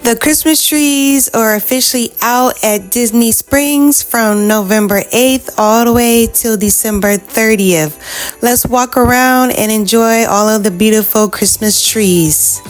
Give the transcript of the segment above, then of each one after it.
The Christmas trees are officially out at Disney Springs from November 8th all the way till December 30th. Let's walk around and enjoy all of the beautiful Christmas trees.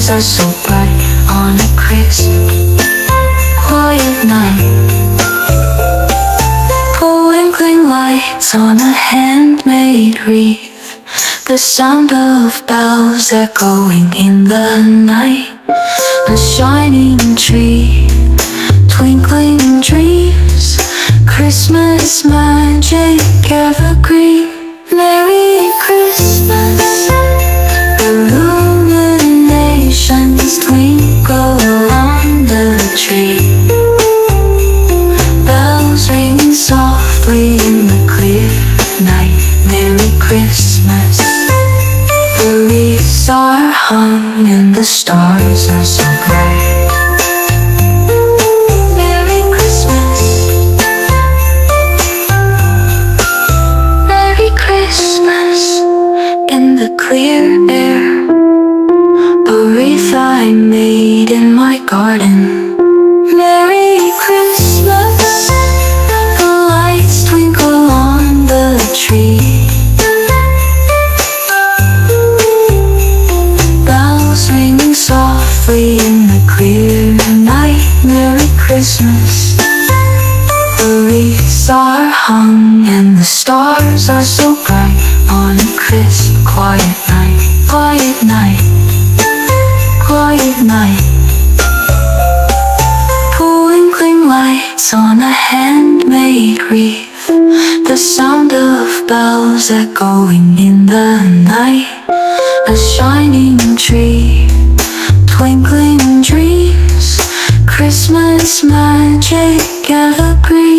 stars are so bright on a crisp, quiet night. Twinkling lights on a handmade wreath, the sound of bells echoing in the night. A shining tree, twinkling dreams, Christmas magic evergreen. Merry Christmas, illuminations twinkle on the tree. Bells ring softly in the clear night. Merry Christmas. The wreaths are hung and the stars are so bright. Merry Christmas. Merry Christmas. In the clear air, a wreath I made in my garden. Merry Christmas. The lights twinkle on the tree. Bells ringing softly in the clear night. Merry Christmas. The wreaths are hung and the stars are so bright on a crisp, quiet night. Quiet night. Quiet night. Twinkling lights on a handmade wreath, the sound of bells echoing in the night. A shining tree, twinkling dreams, Christmas magic evergreen.